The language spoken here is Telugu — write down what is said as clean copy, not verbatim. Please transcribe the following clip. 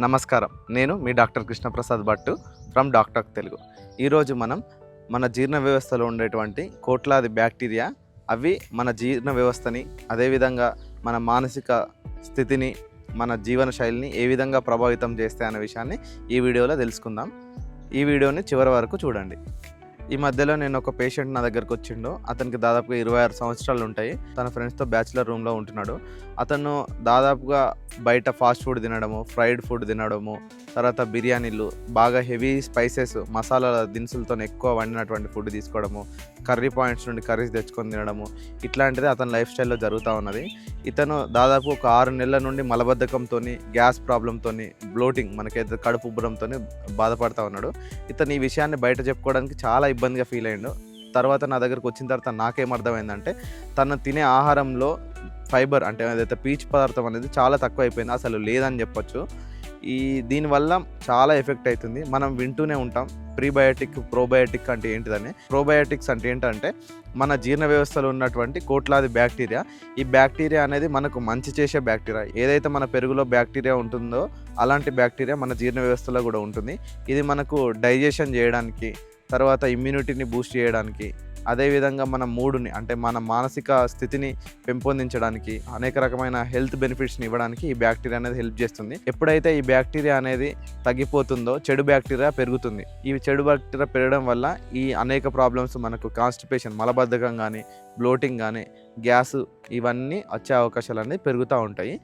నమస్కారం. నేను మీ doctor Krishnaprasad Bhattu from doctor Telugu. ఈరోజు మనం మన జీర్ణ వ్యవస్థలో ఉండేటువంటి కోట్లాది బ్యాక్టీరియా అవి మన జీర్ణ వ్యవస్థని, అదేవిధంగా మన మానసిక స్థితిని, మన జీవన శైలిని ఏ విధంగా ప్రభావితం చేస్తాయి అనే విషయాన్ని ఈ వీడియోలో తెలుసుకుందాం. ఈ వీడియోని చివరి వరకు చూడండి. ఈ మధ్యలో నేను ఒక పేషెంట్ నా దగ్గరకు వచ్చిండు. అతనికి దాదాపుగా 26 సంవత్సరాలు ఉంటాయి. తన ఫ్రెండ్స్తో బ్యాచిలర్ రూమ్లో ఉంటున్నాడు. అతను దాదాపుగా బయట ఫాస్ట్ ఫుడ్ తినడము, ఫ్రైడ్ ఫుడ్ తినడము, తర్వాత బిర్యానీలు, బాగా హెవీ స్పైసెస్, మసాలాల దినుసులతో ఎక్కువ వండినటువంటి ఫుడ్ తీసుకోవడము, కర్రీ పాయింట్స్ నుండి కర్రీస్ తెచ్చుకొని తినడము, ఇట్లాంటిది అతని లైఫ్ స్టైల్లో జరుగుతూ ఉన్నది. ఇతను దాదాపు ఒక 6 నెలల నుండి మలబద్ధకంతో, గ్యాస్ ప్రాబ్లంతో, బ్లోటింగ్ మనకైతే కడుపు ఉబ్బరంతో బాధపడుతూ ఉన్నాడు. ఇతను ఈ విషయాన్ని బయట చెప్పుకోవడానికి చాలా ఇబ్బందిగా ఫీల్ అయ్యిండు. తర్వాత నా దగ్గరకు వచ్చిన తర్వాత నాకేం అర్థమైందంటే, తను తినే ఆహారంలో ఫైబర్ అంటే ఏదైతే పీచు పదార్థం అనేది చాలా తక్కువ అయిపోయింది, అసలు లేదని చెప్పొచ్చు. దీనివల్ల చాలా ఎఫెక్ట్ అవుతుంది. మనం వింటూనే ఉంటాం ప్రీబయోటిక్, ప్రోబయోటిక్ అంటే ఏంటిదని. ప్రోబయోటిక్స్ అంటే ఏంటంటే మన జీర్ణ వ్యవస్థలో ఉన్నటువంటి కోట్లాది బ్యాక్టీరియా. ఈ బ్యాక్టీరియా అనేది మనకు మంచి చేసే బ్యాక్టీరియా. ఏదైతే మన పెరుగులో బ్యాక్టీరియా ఉంటుందో అలాంటి బ్యాక్టీరియా మన జీర్ణ వ్యవస్థలో కూడా ఉంటుంది. ఇది మనకు డైజెషన్ చేయడానికి, తర్వాత ఇమ్యూనిటీని బూస్ట్ చేయడానికి, అదేవిధంగా మన మూడుని అంటే మన మానసిక స్థితిని పెంపొందించడానికి, అనేక రకమైన హెల్త్ బెనిఫిట్స్ని ఇవ్వడానికి ఈ బ్యాక్టీరియా అనేది హెల్ప్ చేస్తుంది. ఎప్పుడైతే ఈ బ్యాక్టీరియా అనేది తగ్గిపోతుందో చెడు బ్యాక్టీరియా పెరుగుతుంది. ఈ చెడు బ్యాక్టీరియా పెరగడం వల్ల ఈ అనేక ప్రాబ్లమ్స్ మనకు కాన్స్టిపేషన్, మలబద్ధకం కానీ, బ్లోటింగ్ కానీ, గ్యాస్, ఇవన్నీ వచ్చే అవకాశాలు అనేది పెరుగుతూ ఉంటాయి.